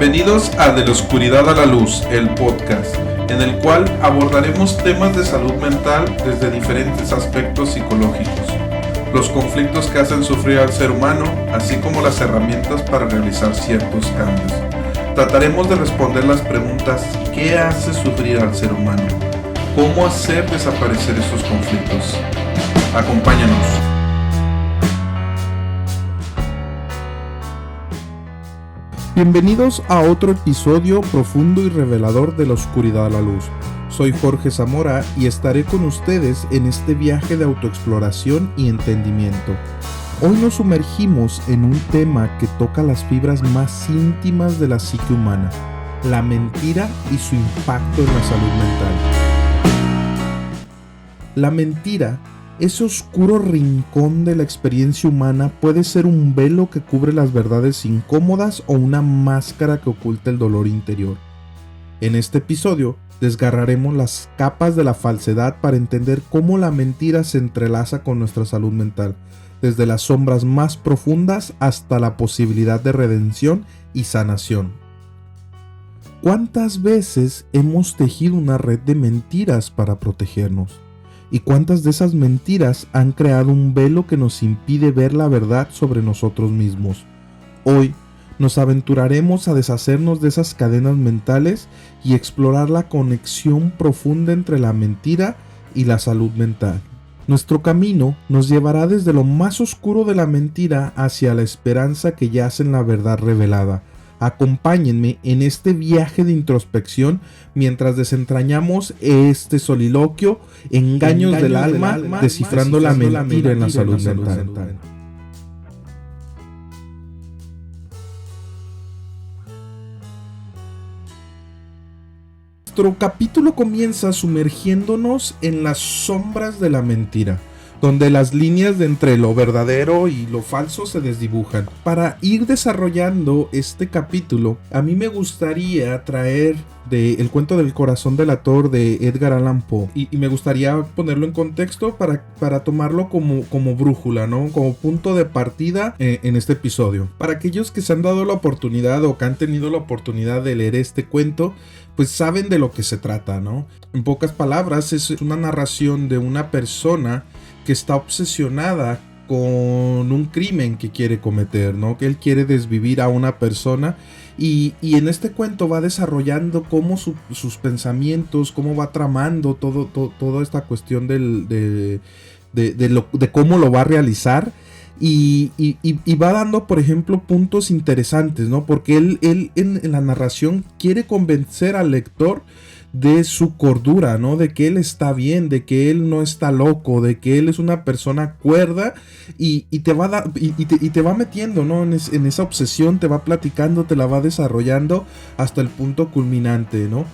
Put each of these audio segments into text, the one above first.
Bienvenidos a De la Oscuridad a la Luz, el podcast, en el cual abordaremos temas de salud mental desde diferentes aspectos psicológicos, los conflictos que hacen sufrir al ser humano, así como las herramientas para realizar ciertos cambios. Trataremos de responder las preguntas: ¿qué hace sufrir al ser humano? ¿Cómo hacer desaparecer estos conflictos? Acompáñanos. Bienvenidos a otro episodio profundo y revelador de La Oscuridad a la Luz. Soy Jorge Zamora y estaré con ustedes en este viaje de autoexploración y entendimiento. Hoy nos sumergimos en un tema que toca las fibras más íntimas de la psique humana: la mentira y su impacto en la salud mental. La mentira, ese oscuro rincón de la experiencia humana, puede ser un velo que cubre las verdades incómodas o una máscara que oculta el dolor interior. En este episodio desgarraremos las capas de la falsedad para entender cómo la mentira se entrelaza con nuestra salud mental, desde las sombras más profundas hasta la posibilidad de redención y sanación. ¿Cuántas veces hemos tejido una red de mentiras para protegernos? ¿Y cuántas de esas mentiras han creado un velo que nos impide ver la verdad sobre nosotros mismos? Hoy nos aventuraremos a deshacernos de esas cadenas mentales y explorar la conexión profunda entre la mentira y la salud mental. Nuestro camino nos llevará desde lo más oscuro de la mentira hacia la esperanza que yace en la verdad revelada. Acompáñenme en este viaje de introspección mientras desentrañamos este soliloquio, engaños del alma, descifrando la mentira en la salud mental. Nuestro capítulo comienza sumergiéndonos en las sombras de la mentira, donde las líneas de entre lo verdadero y lo falso se desdibujan. Para ir desarrollando este capítulo, a mí me gustaría traer El cuento del corazón delator de Edgar Allan Poe, y me gustaría ponerlo en contexto para tomarlo como brújula, ¿no? Como punto de partida en este episodio. Para aquellos que se han dado la oportunidad o que han tenido la oportunidad de leer este cuento, pues saben de lo que se trata, ¿no? En pocas palabras, es una narración de una persona que está obsesionada con un crimen que quiere cometer, ¿no? Que él quiere desvivir a una persona y en este cuento va desarrollando cómo sus pensamientos, cómo va tramando toda esta cuestión de cómo lo va a realizar y va dando, por ejemplo, puntos interesantes, ¿no? Porque él en la narración quiere convencer al lector de su cordura, ¿no? De que él está bien, de que él no está loco, de que él es una persona cuerda y te va metiendo, ¿no? En esa obsesión, te va platicando, te la va desarrollando hasta el punto culminante, ¿no?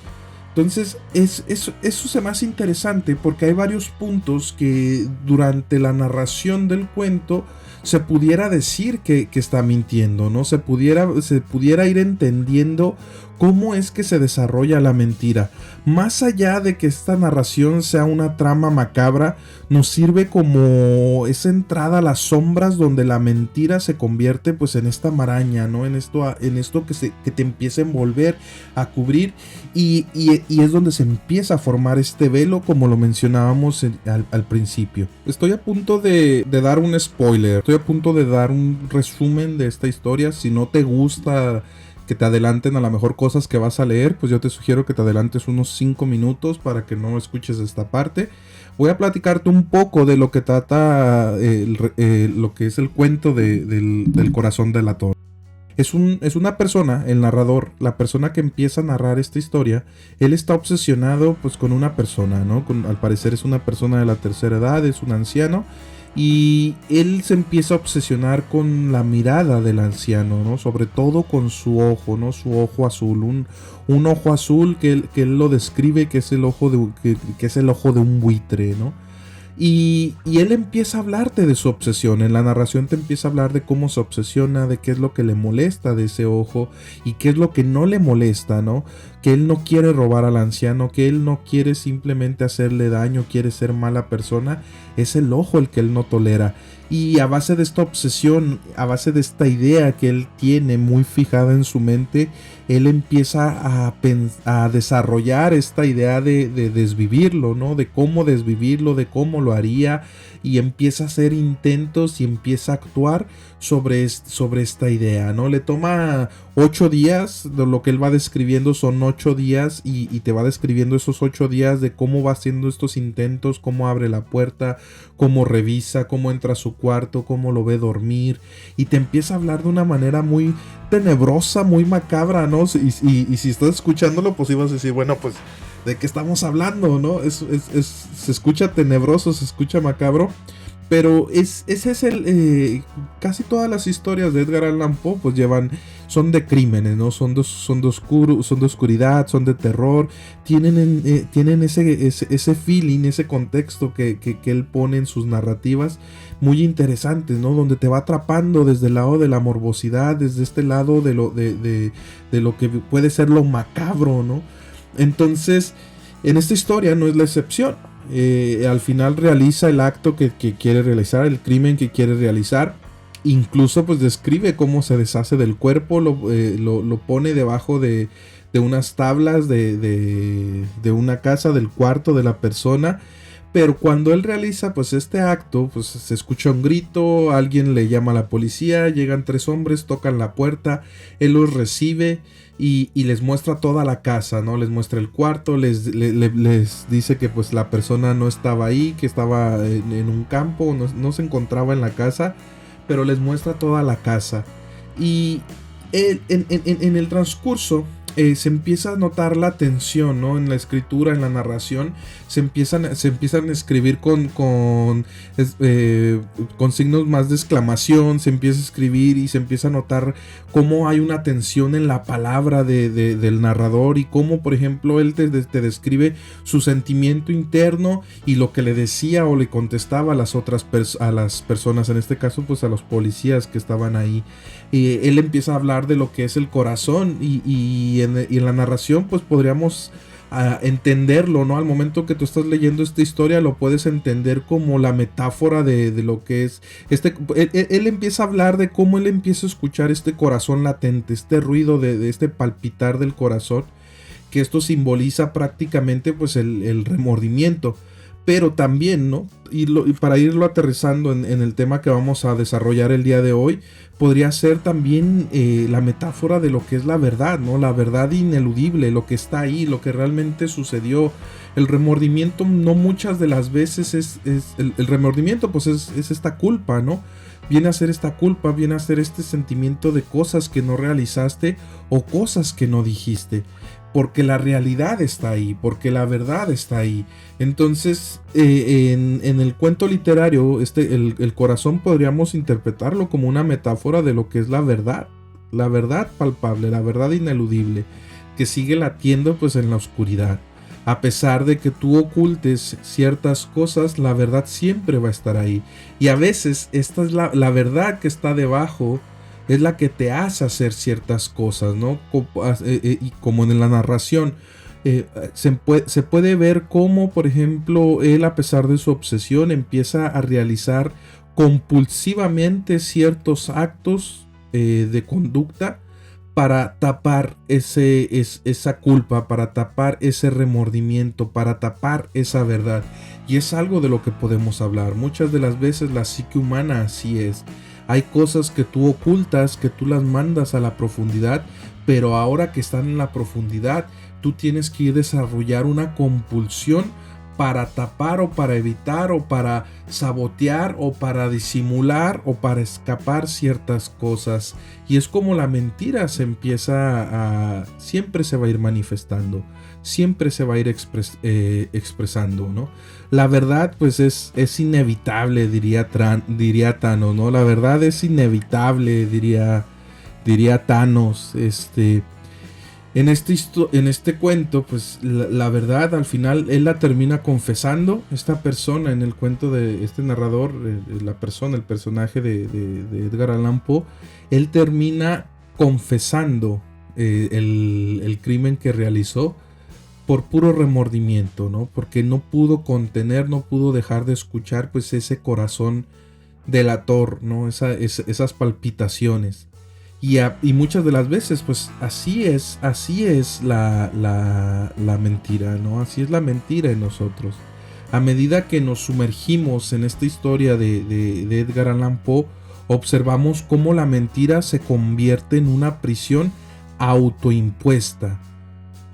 Entonces, eso se me hace interesante porque hay varios puntos que durante la narración del cuento se pudiera decir que está mintiendo, ¿no? Se pudiera ir entendiendo cómo es que se desarrolla la mentira. Más allá de que esta narración sea una trama macabra, nos sirve como esa entrada a las sombras donde la mentira se convierte pues en esta maraña, ¿no? En esto que te empieza a envolver, a cubrir y es donde se empieza a formar este velo, como lo mencionábamos al principio. Estoy a punto de dar un spoiler, estoy a punto de dar un resumen de esta historia. Si no te gusta que te adelanten a lo mejor cosas que vas a leer, pues yo te sugiero que te adelantes unos 5 minutos para que no escuches esta parte. Voy a platicarte un poco de lo que trata lo que es el cuento del corazón delator. Es una persona, el narrador, la persona que empieza a narrar esta historia. Él está obsesionado pues con una persona, ¿no? Al parecer es una persona de la tercera edad, es un anciano. Y él se empieza a obsesionar con la mirada del anciano, ¿no? Sobre todo con su ojo, ¿no? Su ojo azul, un ojo azul que él lo describe que es el ojo que es el ojo de un buitre, ¿no? Y él empieza a hablarte de su obsesión. En la narración te empieza a hablar de cómo se obsesiona, de qué es lo que le molesta de ese ojo y qué es lo que no le molesta, ¿no? Que él no quiere robar al anciano, que él no quiere simplemente hacerle daño, quiere ser mala persona. Es el ojo el que él no tolera. Y a base de esta obsesión, a base de esta idea que él tiene muy fijada en su mente, él empieza a desarrollar esta idea de desvivirlo, ¿no? De cómo desvivirlo, de cómo lo haría, y empieza a hacer intentos y empieza a actuar sobre esta idea, ¿no? Le toma 8 días, de lo que él va describiendo son 8 días y te va describiendo esos 8 días de cómo va haciendo estos intentos, cómo abre la puerta, cómo revisa, cómo entra a su cuarto, cómo lo ve dormir, y te empieza a hablar de una manera muy tenebrosa, muy macabra, ¿no? Y si estás escuchándolo, pues ibas a decir, bueno, pues, ¿de qué estamos hablando, no? Se escucha tenebroso, se escucha macabro, pero ese es casi todas las historias de Edgar Allan Poe, pues son de crímenes, ¿no? Son de oscuridad, son de terror, tienen ese feeling, ese contexto que él pone en sus narrativas, muy interesantes, ¿no? Donde te va atrapando desde el lado de la morbosidad, desde este lado de lo que puede ser lo macabro, ¿no? Entonces, en esta historia no es la excepción. Al final realiza el acto que quiere realizar, el crimen que quiere realizar. Incluso pues describe cómo se deshace del cuerpo, lo pone debajo de unas tablas de una casa, del cuarto de la persona. Pero cuando él realiza pues este acto, pues se escucha un grito, alguien le llama a la policía, llegan 3 hombres, tocan la puerta, él los recibe y les muestra toda la casa, ¿no? Les muestra el cuarto, les dice que pues la persona no estaba ahí, que estaba en un campo, no se encontraba en la casa, pero les muestra toda la casa. Y en el transcurso se empieza a notar la tensión, ¿no? En la escritura, en la narración, se empiezan a escribir con signos más de exclamación, se empieza a escribir y se empieza a notar cómo hay una tensión en la palabra del narrador, y cómo, por ejemplo, él te describe su sentimiento interno y lo que le decía o le contestaba a las personas, en este caso pues a los policías que estaban ahí. Él empieza a hablar de lo que es el corazón y en la narración pues podríamos entenderlo, ¿no? Al momento que tú estás leyendo esta historia lo puedes entender como la metáfora de lo que es él empieza a hablar de cómo él empieza a escuchar este corazón latente, este ruido de este palpitar del corazón, que esto simboliza prácticamente pues el remordimiento. Pero también, ¿no? Y para irlo aterrizando en el tema que vamos a desarrollar el día de hoy, podría ser también la metáfora de lo que es la verdad, ¿no? La verdad ineludible, lo que está ahí, lo que realmente sucedió. El remordimiento no muchas de las veces el remordimiento pues es esta culpa, ¿no? Viene a ser esta culpa, viene a ser este sentimiento de cosas que no realizaste o cosas que no dijiste. Porque la realidad está ahí, porque la verdad está ahí. Entonces, en el cuento literario, el corazón podríamos interpretarlo como una metáfora de lo que es la verdad palpable, la verdad ineludible, que sigue latiendo pues en la oscuridad. A pesar de que tú ocultes ciertas cosas, la verdad siempre va a estar ahí. Y a veces esta es la verdad que está debajo, es la que te hace hacer ciertas cosas, ¿no? Y como en la narración, se puede ver cómo, por ejemplo, él, a pesar de su obsesión, empieza a realizar compulsivamente ciertos actos de conducta para tapar esa culpa, para tapar ese remordimiento, para tapar esa verdad. Y es algo de lo que podemos hablar. Muchas de las veces la psique humana así es. Hay cosas que tú ocultas, que tú las mandas a la profundidad, pero ahora que están en la profundidad, tú tienes que desarrollar una compulsión para tapar o para evitar o para sabotear o para disimular o para escapar ciertas cosas. Y es como la mentira siempre se va a ir manifestando, siempre se va a ir expresando, ¿no? La verdad pues es inevitable, diría Thanos, ¿no? La verdad es inevitable, diría Thanos. En este cuento, pues la verdad al final él la termina confesando. Esta persona en el cuento de este narrador, el personaje de Edgar Allan Poe, él termina confesando el crimen que realizó por puro remordimiento, ¿no? Porque no pudo contener, no pudo dejar de escuchar pues ese corazón delator, ¿no? Esas palpitaciones. Y muchas de las veces, pues así es la mentira, ¿no? Así es la mentira en nosotros. A medida que nos sumergimos en esta historia de Edgar Allan Poe, observamos cómo la mentira se convierte en una prisión autoimpuesta.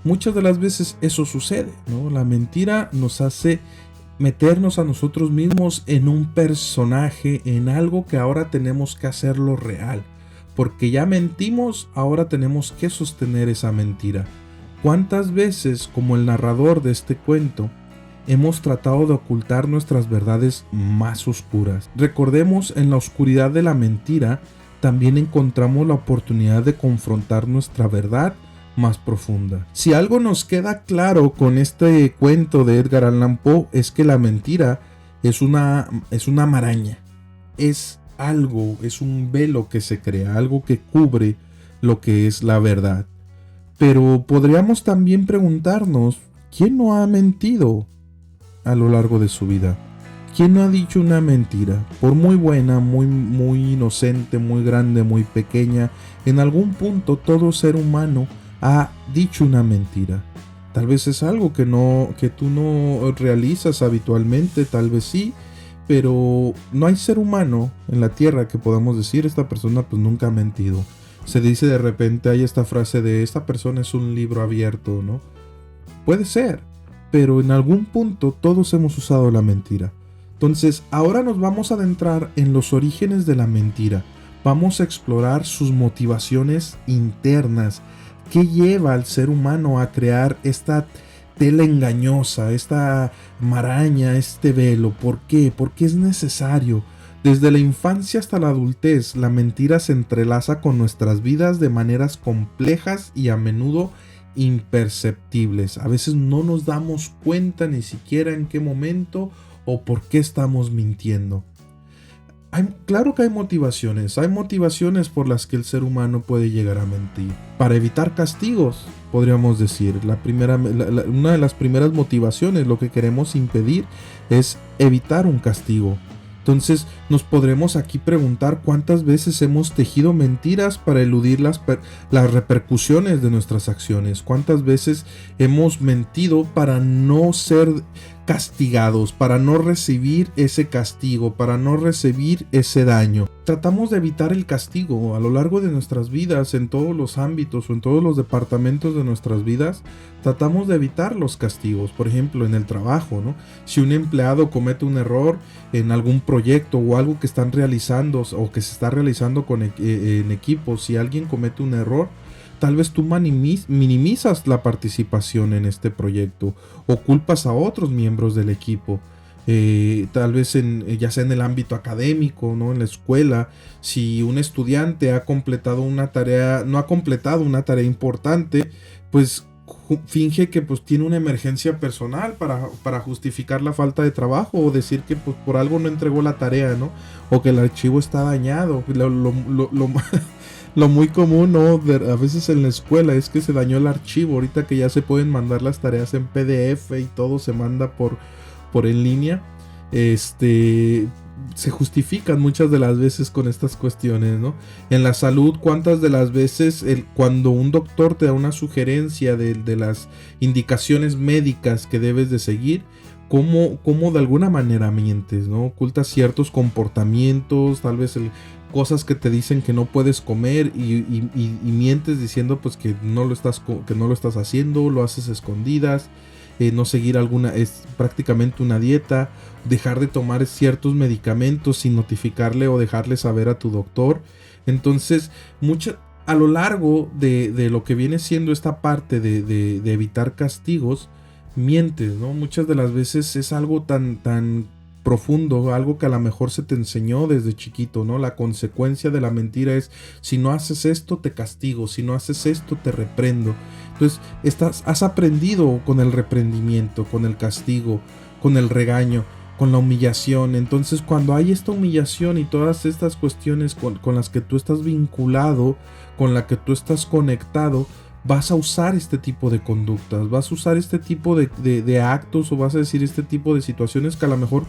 Muchas de las veces eso sucede, ¿no? La mentira nos hace meternos a nosotros mismos en un personaje, en algo que ahora tenemos que hacerlo real. Porque ya mentimos, ahora tenemos que sostener esa mentira. ¿Cuántas veces, como el narrador de este cuento, hemos tratado de ocultar nuestras verdades más oscuras? Recordemos, en la oscuridad de la mentira, también encontramos la oportunidad de confrontar nuestra verdad más profunda. Si algo nos queda claro con este cuento de Edgar Allan Poe, es que la mentira es una maraña. Es un velo que se crea, algo que cubre lo que es la verdad. Pero podríamos también preguntarnos, ¿quién no ha mentido a lo largo de su vida? ¿Quién no ha dicho una mentira? Por muy buena, muy inocente, muy grande, muy pequeña, en algún punto todo ser humano ha dicho una mentira. Tal vez es algo que tú no realizas habitualmente, tal vez sí, pero no hay ser humano en la tierra que podamos decir, esta persona pues nunca ha mentido. Se dice de repente, hay esta frase de esta persona es un libro abierto, ¿no? Puede ser, pero en algún punto todos hemos usado la mentira. Entonces, ahora nos vamos a adentrar en los orígenes de la mentira. Vamos a explorar sus motivaciones internas. ¿Qué lleva al ser humano a crear esta tela engañosa, esta maraña, este velo? ¿Por qué? Porque es necesario. Desde la infancia hasta la adultez, la mentira se entrelaza con nuestras vidas de maneras complejas y a menudo imperceptibles. A veces no nos damos cuenta ni siquiera en qué momento o por qué estamos mintiendo. Claro que hay motivaciones por las que el ser humano puede llegar a mentir. Para evitar castigos, podríamos decir. Una de las primeras motivaciones, lo que queremos impedir es evitar un castigo. Entonces nos podremos aquí preguntar cuántas veces hemos tejido mentiras para eludir las repercusiones de nuestras acciones. Cuántas veces hemos mentido para no ser castigados, para no recibir ese castigo, para no recibir ese daño. Tratamos de evitar el castigo a lo largo de nuestras vidas, en todos los ámbitos o en todos los departamentos de nuestras vidas. Tratamos de evitar los castigos, por ejemplo en el trabajo, ¿no? Si un empleado comete un error en algún proyecto o algo que están realizando o que se está realizando en equipo, si alguien comete un error, tal vez tú minimizas la participación en este proyecto o culpas a otros miembros del equipo. Tal vez ya sea en el ámbito académico, ¿no? En la escuela, si un estudiante no ha completado una tarea importante, pues finge que pues tiene una emergencia personal para justificar la falta de trabajo o decir que pues, por algo no entregó la tarea, ¿no? O que el archivo está dañado. Lo muy común, ¿no? A veces en la escuela es que se dañó el archivo. Ahorita que ya se pueden mandar las tareas en PDF y todo se manda por en línea, se justifican muchas de las veces con estas cuestiones, ¿no? En la salud, ¿cuántas de las veces cuando un doctor te da una sugerencia de las indicaciones médicas que debes de seguir, cómo de alguna manera mientes, ¿no? Ocultas ciertos comportamientos, tal vez cosas que te dicen que no puedes comer y mientes diciendo pues que no lo estás haciendo, lo haces a escondidas. No seguir es prácticamente una dieta, dejar de tomar ciertos medicamentos sin notificarle o dejarle saber a tu doctor. Entonces, a lo largo de lo que viene siendo esta parte de evitar castigos, mientes, ¿no? Muchas de las veces es algo tan profundo, algo que a lo mejor se te enseñó desde chiquito, ¿no? La consecuencia de la mentira es: si no haces esto te castigo, si no haces esto te reprendo. Entonces has aprendido con el reprendimiento, con el castigo, con el regaño, con la humillación. Entonces cuando hay esta humillación y todas estas cuestiones con las que tú estás vinculado, con la que tú estás conectado, vas a usar este tipo de conductas, vas a usar este tipo de actos, o vas a decir este tipo de situaciones que a lo mejor,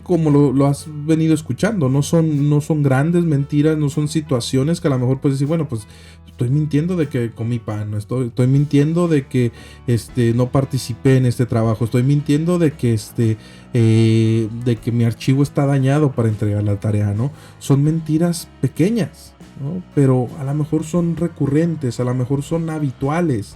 como lo has venido escuchando, no son grandes mentiras, no son situaciones que a lo mejor puedes decir, bueno, pues estoy mintiendo de que comí pan, ¿no? Estoy mintiendo de que no participé en este trabajo, estoy mintiendo de que mi archivo está dañado para entregar la tarea, ¿no? Son mentiras pequeñas, ¿no? Pero a lo mejor son recurrentes, a lo mejor son habituales.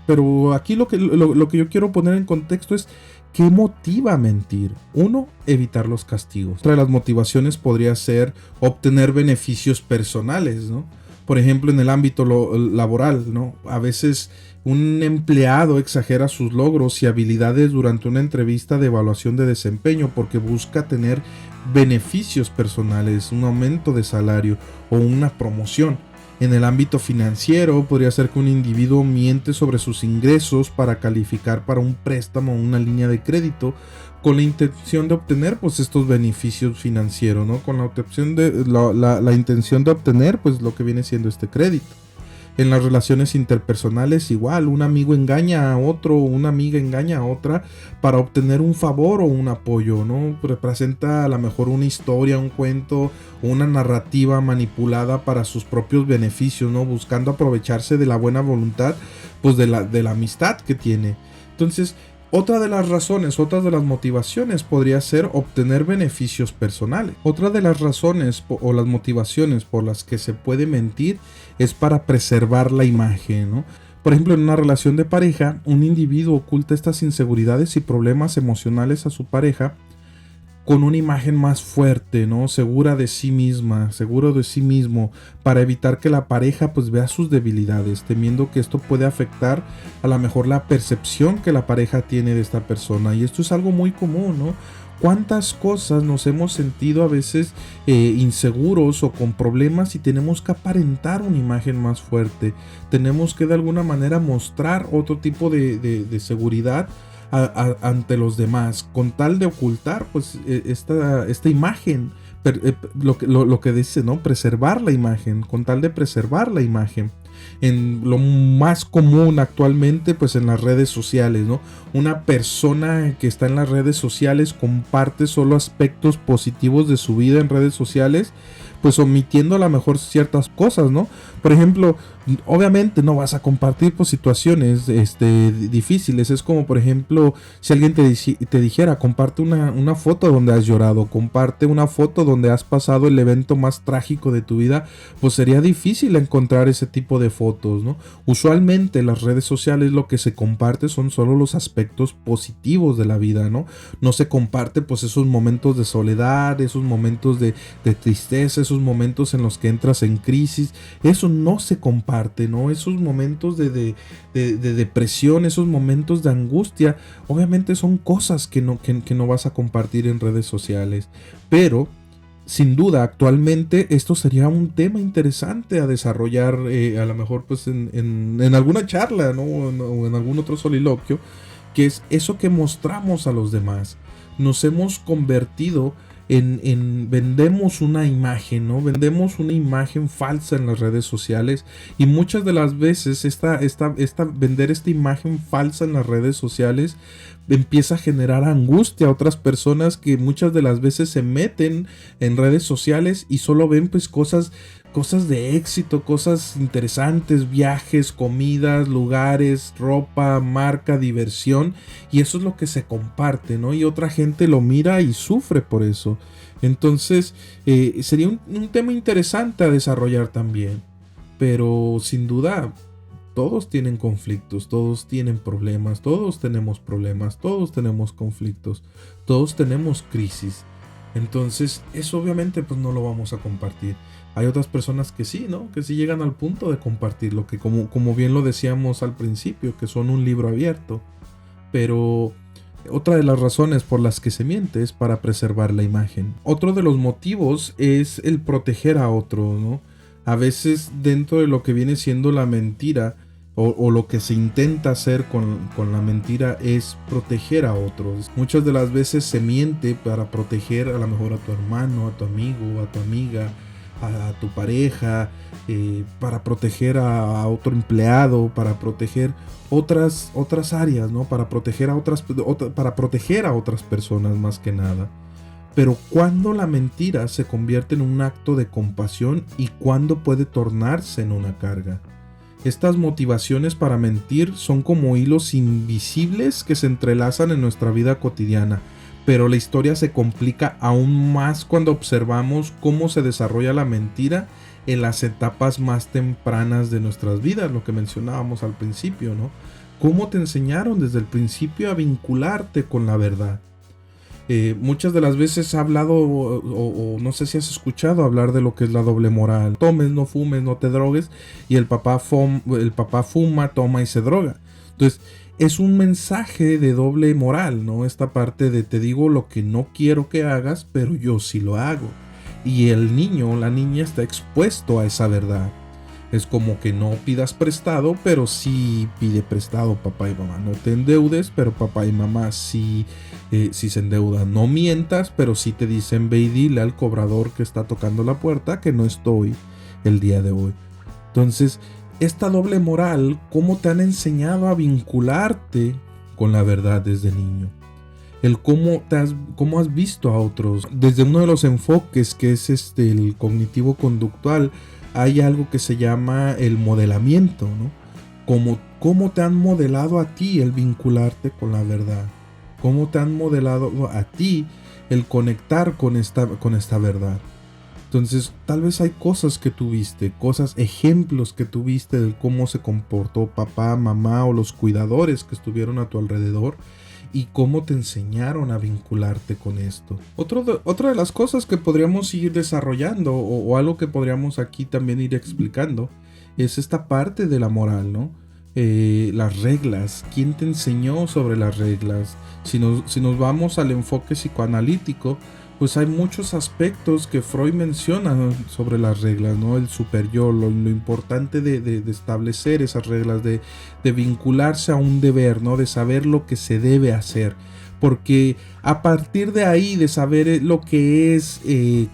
Pero aquí lo que yo quiero poner en contexto es ¿qué motiva a mentir? Uno, evitar los castigos. Otra de las motivaciones podría ser obtener beneficios personales, ¿no? Por ejemplo, en el ámbito laboral, ¿no? A veces un empleado exagera sus logros y habilidades durante una entrevista de evaluación de desempeño porque busca tener beneficios personales, un aumento de salario o una promoción. En el ámbito financiero, podría ser que un individuo miente sobre sus ingresos para calificar para un préstamo o una línea de crédito con la intención de obtener pues estos beneficios financieros, ¿no? Con la intención de obtener pues lo que viene siendo este crédito. En las relaciones interpersonales igual, un amigo engaña a otro, una amiga engaña a otra para obtener un favor o un apoyo, ¿no? Representa a lo mejor una historia, un cuento, una narrativa manipulada para sus propios beneficios, ¿no? Buscando aprovecharse de la buena voluntad, pues de la amistad que tiene. Entonces, otra de las razones, otra de las motivaciones podría ser obtener beneficios personales. Otra de las razones o las motivaciones por las que se puede mentir es para preservar la imagen, ¿no? Por ejemplo, en una relación de pareja, un individuo oculta estas inseguridades y problemas emocionales a su pareja con una imagen más fuerte, ¿no? Segura de sí misma, seguro de sí mismo, para evitar que la pareja pues vea sus debilidades, temiendo que esto puede afectar a lo mejor la percepción que la pareja tiene de esta persona. Y esto es algo muy común, ¿no? ¿Cuántas cosas nos hemos sentido a veces inseguros o con problemas y tenemos que aparentar una imagen más fuerte? Tenemos que de alguna manera mostrar otro tipo de seguridad ante los demás, con tal de ocultar pues esta imagen, lo que dice, ¿no? Preservar la imagen, con tal de preservar la imagen. En lo más común actualmente pues en las redes sociales, ¿no? Una persona que está en las redes sociales comparte solo aspectos positivos de su vida en redes sociales, pues omitiendo a lo mejor ciertas cosas, ¿no? Por ejemplo, obviamente no vas a compartir pues situaciones difíciles. Es como, por ejemplo, si alguien te dijera, comparte una foto donde has llorado, comparte una foto donde has pasado el evento más trágico de tu vida, pues sería difícil encontrar ese tipo de fotos, ¿no? Usualmente en las redes sociales lo que se comparte son solo los aspectos positivos de la vida, ¿no? No se comparte pues esos momentos de soledad, esos momentos de tristeza, esos momentos en los que entras en crisis. Eso no se comparte, ¿no? Esos momentos de depresión, esos momentos de angustia, obviamente son cosas que no vas a compartir en redes sociales. Pero sin duda, actualmente esto sería un tema interesante a desarrollar, a lo mejor pues en alguna charla, ¿no? O en algún otro soliloquio, que es eso que mostramos a los demás. Nos hemos convertido vendemos una imagen, ¿no? Vendemos una imagen falsa en las redes sociales, y muchas de las veces vender esta imagen falsa en las redes sociales empieza a generar angustia a otras personas que muchas de las veces se meten en redes sociales y solo ven pues cosas de éxito, cosas interesantes, viajes, comidas, lugares, ropa, marca, diversión, y eso es lo que se comparte, ¿no? Y otra gente lo mira y sufre por eso. Entonces sería un tema interesante a desarrollar también, pero sin duda todos tienen conflictos, todos tienen problemas, todos tenemos conflictos, todos tenemos crisis. Entonces eso obviamente pues no lo vamos a compartir. Hay otras personas que sí, ¿no? Que sí llegan al punto de compartirlo, que como bien lo decíamos al principio, que son un libro abierto. Pero otra de las razones por las que se miente es para preservar la imagen. Otro de los motivos es el proteger a otro, ¿no? A veces dentro de lo que viene siendo la mentira, o lo que se intenta hacer con la mentira, es proteger a otros. Muchas de las veces se miente para proteger a lo mejor a tu hermano, a tu amigo, a tu amiga, a tu pareja, para proteger a otro empleado, para proteger otras áreas, ¿no? Para proteger para proteger a otras personas más que nada. Pero ¿cuándo la mentira se convierte en un acto de compasión y cuándo puede tornarse en una carga? Estas motivaciones para mentir son como hilos invisibles que se entrelazan en nuestra vida cotidiana, pero la historia se complica aún más cuando observamos cómo se desarrolla la mentira en las etapas más tempranas de nuestras vidas, lo que mencionábamos al principio, ¿no? ¿Cómo te enseñaron desde el principio a vincularte con la verdad? Muchas de las veces ha hablado, o no sé si has escuchado hablar de lo que es la doble moral. Tomes, no fumes, no te drogues, y el papá fuma, toma y se droga. Entonces, es un mensaje de doble moral, ¿no? Esta parte de te digo lo que no quiero que hagas, pero yo sí lo hago. Y el niño o la niña está expuesto a esa verdad. Es como que no pidas prestado, pero sí pide prestado papá y mamá. No te endeudes, pero papá y mamá sí se endeudan. No mientas, pero sí te dicen ve y dile al cobrador que está tocando la puerta que no estoy el día de hoy. Entonces, esta doble moral, ¿cómo te han enseñado a vincularte con la verdad desde niño? El cómo has visto a otros. Desde uno de los enfoques que es el cognitivo-conductual, hay algo que se llama el modelamiento, ¿no? ¿Cómo te han modelado a ti el vincularte con la verdad? ¿Cómo te han modelado a ti el conectar con esta verdad? Entonces, tal vez hay cosas que tuviste, ejemplos que tuviste de cómo se comportó papá, mamá o los cuidadores que estuvieron a tu alrededor y cómo te enseñaron a vincularte con esto. Otra de las cosas que podríamos ir desarrollando o algo que podríamos aquí también ir explicando es esta parte de la moral, ¿no? Las reglas. ¿Quién te enseñó sobre las reglas? Si nos vamos al enfoque psicoanalítico, pues hay muchos aspectos que Freud menciona sobre las reglas, ¿no? El superyo, lo importante de establecer esas reglas, de vincularse a un deber, ¿no? De saber lo que se debe hacer. Porque a partir de ahí, de saber lo que es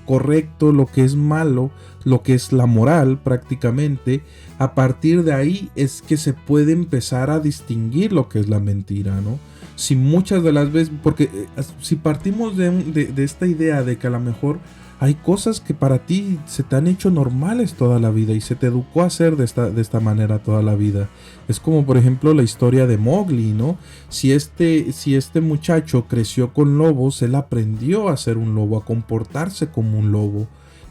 correcto, lo que es malo, lo que es la moral prácticamente, a partir de ahí es que se puede empezar a distinguir lo que es la mentira, ¿no? Si muchas de las veces, porque si partimos de esta idea de que a lo mejor hay cosas que para ti se te han hecho normales toda la vida y se te educó a hacer de esta manera toda la vida. Es como por ejemplo la historia de Mowgli, ¿no? Si este muchacho creció con lobos, él aprendió a ser un lobo, a comportarse como un lobo.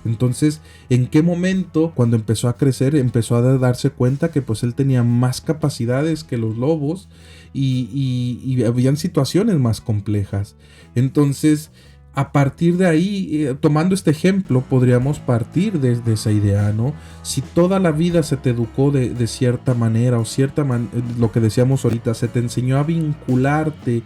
Entonces, ¿en qué momento, cuando empezó a crecer, empezó a darse cuenta que pues él tenía más capacidades que los lobos y habían situaciones más complejas? Entonces, a partir de ahí, tomando este ejemplo, podríamos partir desde esa idea, ¿no? Si toda la vida se te educó de cierta manera o lo que decíamos ahorita, se te enseñó a vincularte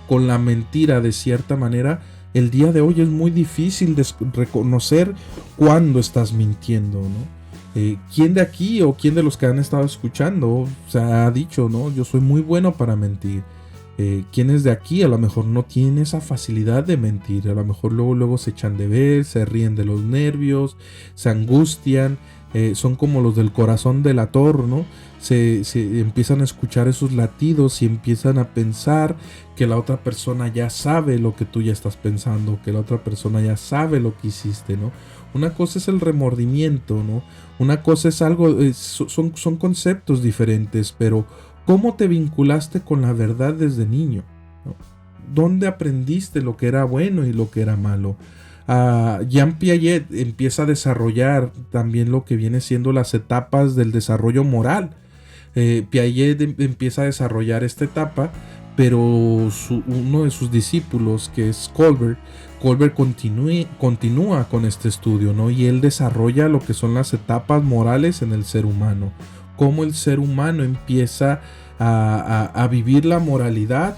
con la mentira de cierta manera, el día de hoy es muy difícil reconocer cuándo estás mintiendo, ¿no? ¿Quién de aquí o quién de los que han estado escuchando se ha dicho, ¿no? Yo soy muy bueno para mentir. ¿Quiénes de aquí a lo mejor no tienen esa facilidad de mentir? A lo mejor luego se echan de ver, se ríen de los nervios, se angustian, son como los del corazón delator, ¿no? Se empiezan a escuchar esos latidos y empiezan a pensar que la otra persona ya sabe lo que tú ya estás pensando, que la otra persona ya sabe lo que hiciste, ¿no? Una cosa es el remordimiento, ¿no? Una cosa es algo, son conceptos diferentes, pero ¿cómo te vinculaste con la verdad desde niño? ¿No? ¿Dónde aprendiste lo que era bueno y lo que era malo? Jean Piaget empieza a desarrollar también lo que viene siendo las etapas del desarrollo moral. Piaget empieza a desarrollar esta etapa, pero uno de sus discípulos, que es Colbert continúa con este estudio, ¿no? Y él desarrolla lo que son las etapas morales en el ser humano. Cómo el ser humano empieza a vivir la moralidad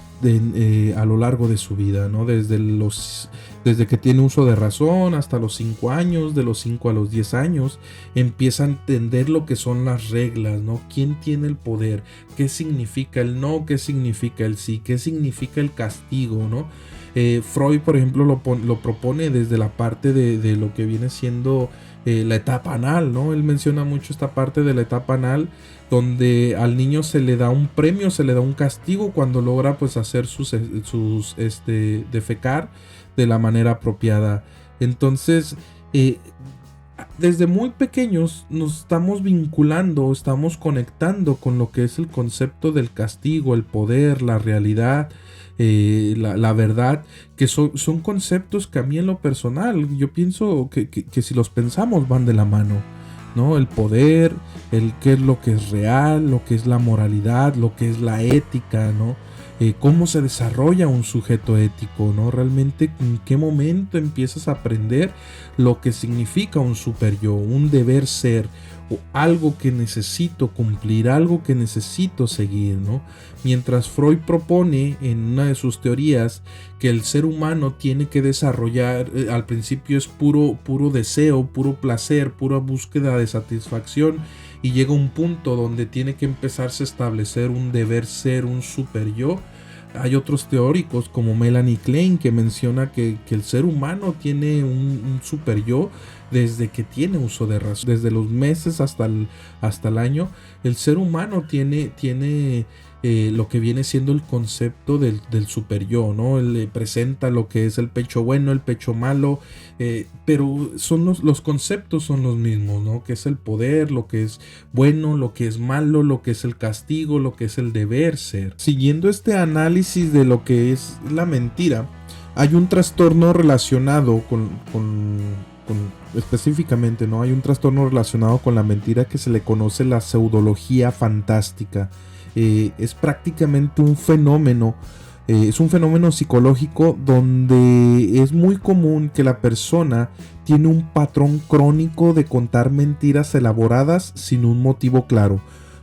a lo largo de su vida, ¿no? Desde que tiene uso de razón hasta los 5 años, de los 5 a los 10 años, empieza a entender lo que son las reglas, ¿no? ¿Quién tiene el poder? ¿Qué significa el no? ¿Qué significa el sí? ¿Qué significa el castigo, no? Freud, por ejemplo, lo propone desde la parte de lo que viene siendo la etapa anal, ¿no? Él menciona mucho esta parte de la etapa anal, donde al niño se le da un premio, se le da un castigo cuando logra pues hacer sus defecar de la manera apropiada. Entonces, desde muy pequeños nos estamos vinculando, estamos conectando con lo que es el concepto del castigo, el poder, la realidad, la verdad, que son conceptos que a mí en lo personal, yo pienso que si los pensamos van de la mano, ¿no? El poder, el qué es lo que es real, lo que es la moralidad, lo que es la ética, ¿no? Cómo se desarrolla un sujeto ético, ¿no? Realmente en qué momento empiezas a aprender lo que significa un super yo, un deber ser, o algo que necesito cumplir, algo que necesito seguir, ¿no? Mientras Freud propone en una de sus teorías que el ser humano tiene que desarrollar, al principio es puro deseo, puro placer, pura búsqueda de satisfacción, y llega un punto donde tiene que empezarse a establecer un deber ser, un super yo. Hay otros teóricos como Melanie Klein que menciona que el ser humano tiene un super yo desde que tiene uso de razón, desde los meses hasta el año. El ser humano tiene lo que viene siendo el concepto del super yo, ¿no? Él presenta lo que es el pecho bueno, el pecho malo, pero son los conceptos son los mismos, ¿no? Que es el poder, lo que es bueno, lo que es malo, lo que es el castigo, lo que es el deber ser. Siguiendo este análisis de lo que es la mentira, hay un trastorno relacionado con específicamente, ¿no? Hay un trastorno relacionado con la mentira que se le conoce la pseudología fantástica. Es prácticamente un fenómeno, es un fenómeno psicológico donde es muy común que la persona tiene un patrón crónico de contar mentiras elaboradas sin un motivo claro.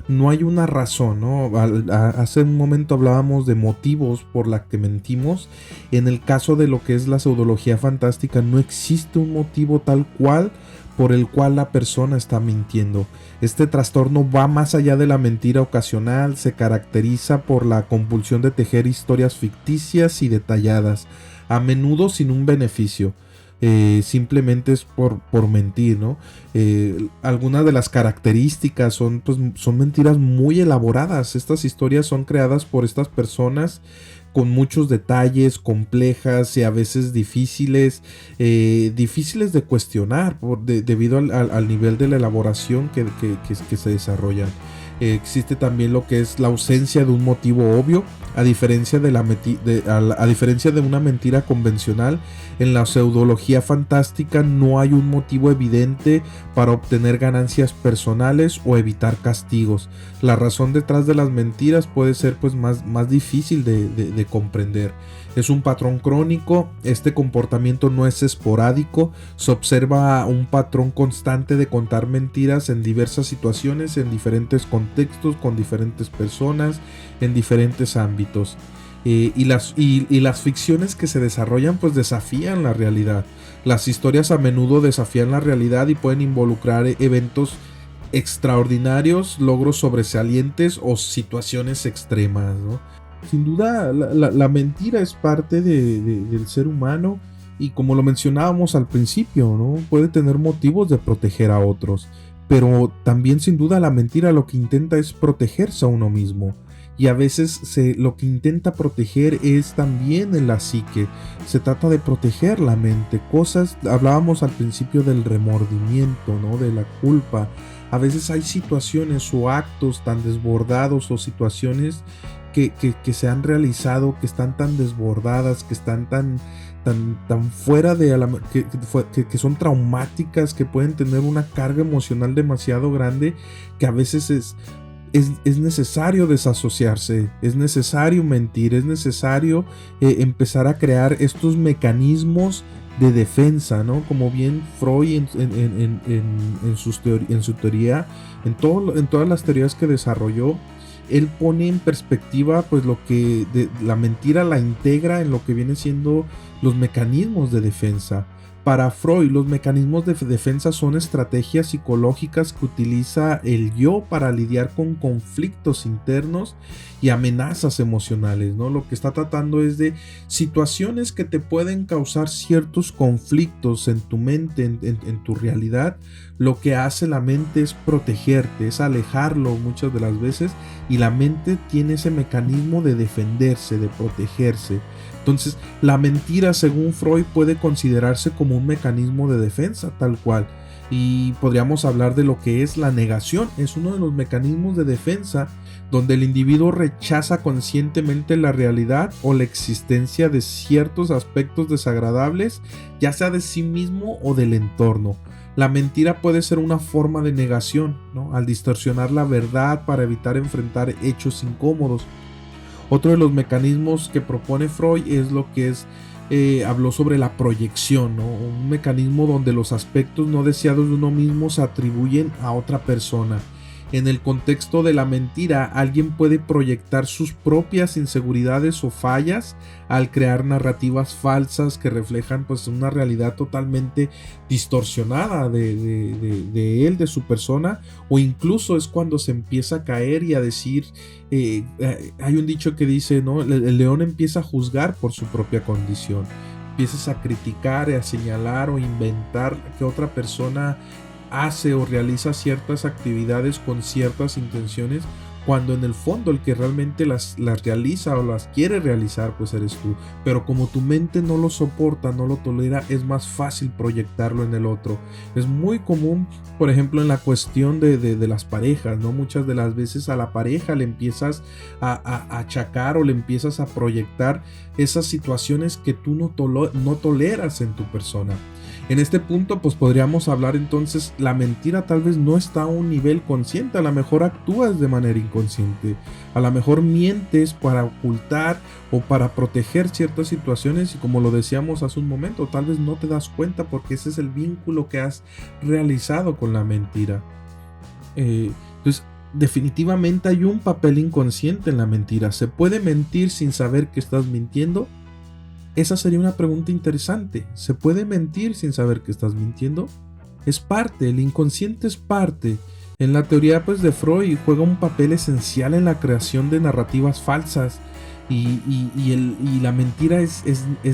No hay una razón, ¿no? Hace un momento hablábamos de motivos por los que mentimos. En el caso de lo que es la pseudología fantástica, no existe un motivo tal cual por el cual la persona está mintiendo. Este trastorno va más allá de la mentira ocasional, se caracteriza por la compulsión de tejer historias ficticias y detalladas, a menudo sin un beneficio. Simplemente es por mentir, ¿no? Algunas de las características son mentiras muy elaboradas. Estas historias son creadas por estas personas con muchos detalles, complejas y a veces difíciles de cuestionar debido al nivel de la elaboración que se desarrollan. Existe también lo que es la ausencia de un motivo obvio, a diferencia de una mentira convencional. En la pseudología fantástica no hay un motivo evidente para obtener ganancias personales o evitar castigos. La razón detrás de las mentiras puede ser más difícil de comprender. Es un patrón crónico, este comportamiento no es esporádico, se observa un patrón constante de contar mentiras en diversas situaciones, en diferentes contextos, con diferentes personas, en diferentes ámbitos. Y las ficciones que se desarrollan desafían la realidad. Las historias a menudo desafían la realidad y pueden involucrar eventos extraordinarios, logros sobresalientes o situaciones extremas, ¿no? Sin duda la mentira es parte del ser humano y, como lo mencionábamos al principio, ¿no? Puede tener motivos de proteger a otros, pero también sin duda la mentira lo que intenta es protegerse a uno mismo. Y a veces lo que intenta proteger es también en la psique. Se trata de proteger la mente. Hablábamos al principio del remordimiento, ¿no? De la culpa. A veces hay situaciones o actos tan desbordados o situaciones que se han realizado, que están tan desbordadas, que están tan fuera que son traumáticas, que pueden tener una carga emocional demasiado grande, que a veces es necesario desasociarse, es necesario mentir, es necesario empezar a crear estos mecanismos de defensa, ¿no? Como bien Freud en su teoría, en todas las teorías que desarrolló, él pone en perspectiva lo que la mentira la integra en lo que viene siendo los mecanismos de defensa. Para Freud, los mecanismos de defensa son estrategias psicológicas que utiliza el yo para lidiar con conflictos internos y amenazas emocionales, ¿no? Lo que está tratando es de situaciones que te pueden causar ciertos conflictos en tu mente, en tu realidad. Lo que hace la mente es protegerte, es alejarlo muchas de las veces, y la mente tiene ese mecanismo de defenderse, de protegerse. Entonces, la mentira, según Freud, puede considerarse como un mecanismo de defensa, tal cual. Y podríamos hablar de lo que es la negación. Es uno de los mecanismos de defensa donde el individuo rechaza conscientemente la realidad o la existencia de ciertos aspectos desagradables, ya sea de sí mismo o del entorno. La mentira puede ser una forma de negación, ¿no? Al distorsionar la verdad para evitar enfrentar hechos incómodos. Otro de los mecanismos que propone Freud es lo que es, habló sobre la proyección, ¿no? Un mecanismo donde los aspectos no deseados de uno mismo se atribuyen a otra persona. En el contexto de la mentira, alguien puede proyectar sus propias inseguridades o fallas al crear narrativas falsas que reflejan pues una realidad totalmente distorsionada de él, de su persona, o incluso es cuando se empieza a caer y a decir, hay un dicho que dice, ¿no? El león empieza a juzgar por su propia condición. Empiezas a criticar, a señalar o inventar que otra persona hace o realiza ciertas actividades con ciertas intenciones, cuando en el fondo el que realmente las realiza o las quiere realizar pues eres tú. Pero como tu mente no lo soporta, no lo tolera, es más fácil proyectarlo en el otro. Es muy común, por ejemplo, en la cuestión de las parejas, ¿no? Muchas de las veces a la pareja le empiezas a achacar o le empiezas a proyectar esas situaciones que tú no toleras en tu persona. En este punto pues podríamos hablar entonces, la mentira tal vez no está a un nivel consciente, a lo mejor actúas de manera inconsciente, a lo mejor mientes para ocultar o para proteger ciertas situaciones, y como lo decíamos hace un momento, tal vez no te das cuenta porque ese es el vínculo que has realizado con la mentira. Entonces definitivamente hay un papel inconsciente en la mentira. ¿Se puede mentir sin saber que estás mintiendo? Esa sería una pregunta interesante. ¿Se puede mentir sin saber que estás mintiendo? Es parte, el inconsciente es parte. En la teoría pues, de Freud juega un papel esencial en la creación de narrativas falsas. Y la mentira es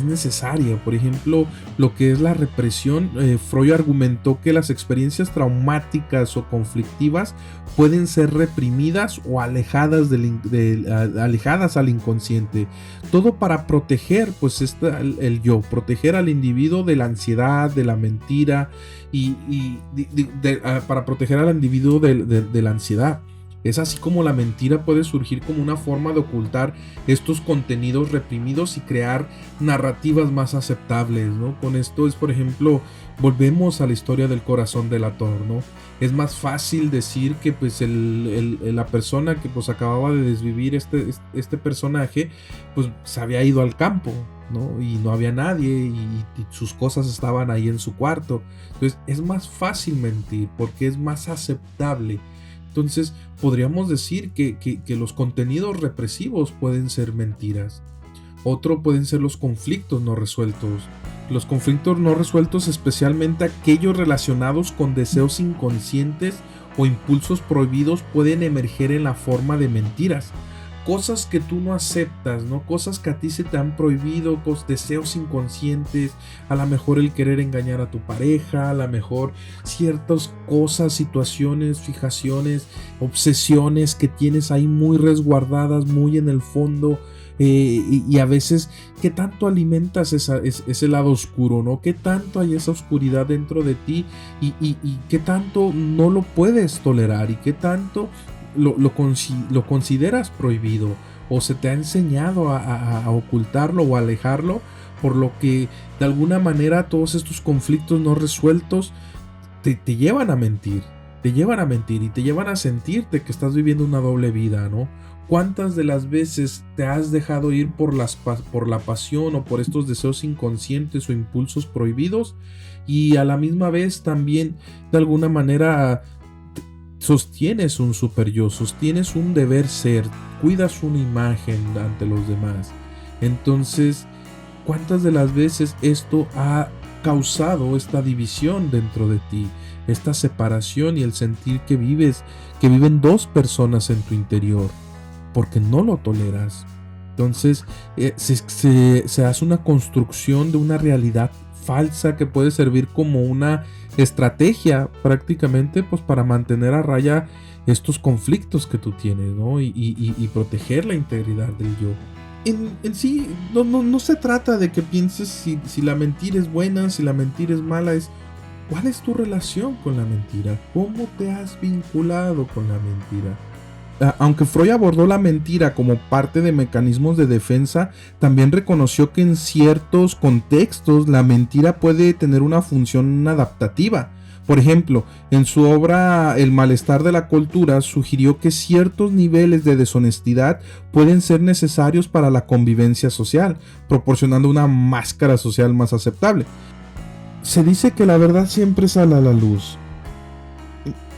necesaria. Por ejemplo, lo que es la represión, Freud argumentó que las experiencias traumáticas o conflictivas pueden ser reprimidas o alejadas alejadas al inconsciente. Todo para proteger pues el yo, proteger al individuo de la ansiedad, de la mentira para proteger al individuo de la ansiedad. Es así como la mentira puede surgir como una forma de ocultar estos contenidos reprimidos y crear narrativas más aceptables, ¿no? Con esto es, por ejemplo, volvemos a la historia del corazón delator, ¿no? Es más fácil decir que pues la persona que pues acababa de desvivir este personaje pues se había ido al campo, ¿no? Y no había nadie y sus cosas estaban ahí en su cuarto. Entonces es más fácil mentir porque es más aceptable. Entonces podríamos decir que los contenidos represivos pueden ser mentiras. Otro pueden ser los conflictos no resueltos. Los conflictos no resueltos, especialmente aquellos relacionados con deseos inconscientes o impulsos prohibidos, pueden emerger en la forma de mentiras. Cosas que tú no aceptas, ¿no? Cosas que a ti se te han prohibido, deseos inconscientes, a lo mejor el querer engañar a tu pareja, a lo mejor ciertas cosas, situaciones, fijaciones, obsesiones que tienes ahí muy resguardadas, muy en el fondo, y a veces, ¿qué tanto alimentas ese lado oscuro, ¿no? ¿Qué tanto hay esa oscuridad dentro de ti y qué tanto no lo puedes tolerar y qué tanto lo consideras prohibido o se te ha enseñado a ocultarlo o a alejarlo, por lo que de alguna manera todos estos conflictos no resueltos te llevan a mentir, y te llevan a sentirte que estás viviendo una doble vida, ¿no? ¿Cuántas de las veces te has dejado ir por la pasión o por estos deseos inconscientes o impulsos prohibidos, y a la misma vez también de alguna manera sostienes un super yo, sostienes un deber ser, cuidas una imagen ante los demás? Entonces, ¿cuántas de las veces esto ha causado esta división dentro de ti, esta separación y el sentir que viven dos personas en tu interior, porque no lo toleras. Entonces se hace una construcción de una realidad falsa que puede servir como una estrategia prácticamente, pues, para mantener a raya estos conflictos que tú tienes, ¿no? Y proteger la integridad del yo. En sí, no se trata de que pienses si la mentira es buena, si la mentira es mala. ¿Cuál es tu relación con la mentira? ¿Cómo te has vinculado con la mentira? Aunque Freud abordó la mentira como parte de mecanismos de defensa, también reconoció que en ciertos contextos la mentira puede tener una función adaptativa. Por ejemplo, en su obra El malestar de la cultura sugirió que ciertos niveles de deshonestidad pueden ser necesarios para la convivencia social, proporcionando una máscara social más aceptable. Se dice que la verdad siempre sale a la luz.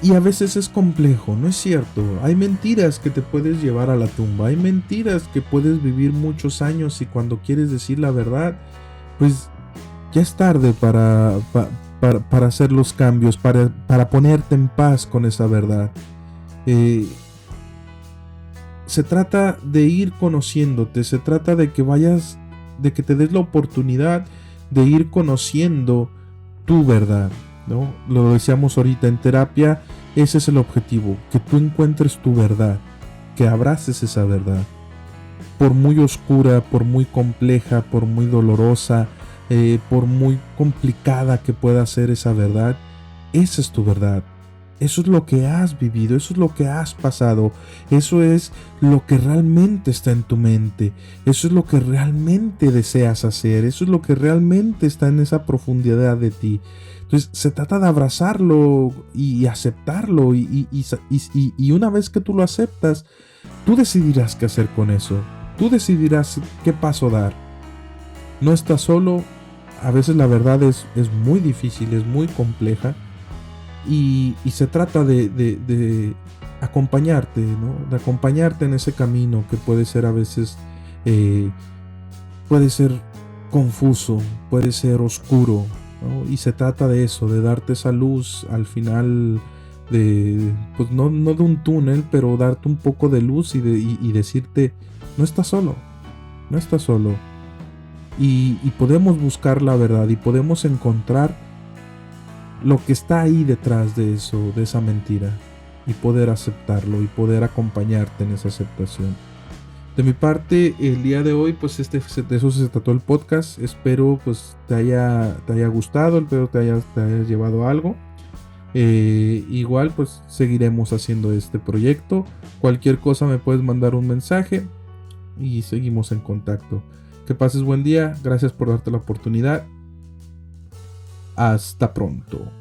Y a veces es complejo, ¿no es cierto? Hay mentiras que te puedes llevar a la tumba, hay mentiras que puedes vivir muchos años y cuando quieres decir la verdad, pues ya es tarde para hacer los cambios, para ponerte en paz con esa verdad. Se trata de ir conociéndote, se trata de que te des la oportunidad de ir conociendo tu verdad, ¿no? Lo decíamos ahorita en terapia, ese es el objetivo, que tú encuentres tu verdad, que abraces esa verdad. Por muy oscura, por muy compleja, por muy dolorosa, por muy complicada que pueda ser esa verdad, esa es tu verdad. Eso es lo que has vivido, eso es lo que has pasado, eso es lo que realmente está en tu mente, eso es lo que realmente deseas hacer, eso es lo que realmente está en esa profundidad de ti. Entonces se trata de abrazarlo y aceptarlo y una vez que tú lo aceptas, tú decidirás qué hacer con eso, tú decidirás qué paso dar. No estás solo, a veces la verdad es muy difícil, es muy compleja. Y se trata de acompañarte, ¿no? De acompañarte en ese camino que puede ser a veces, puede ser confuso, puede ser oscuro, ¿no? Y se trata de eso, de darte esa luz al final, pues no de un túnel, pero darte un poco de luz y decirte, no estás solo, no estás solo. Y podemos buscar la verdad y podemos encontrar lo que está ahí detrás de eso, de esa mentira, y poder aceptarlo y poder acompañarte en esa aceptación. De mi parte, el día de hoy, pues de eso se trató el podcast. Espero pues te haya gustado, espero te hayas llevado algo. Igual pues seguiremos haciendo este proyecto. Cualquier cosa me puedes mandar un mensaje y seguimos en contacto. Que pases buen día, gracias por darte la oportunidad. Hasta pronto.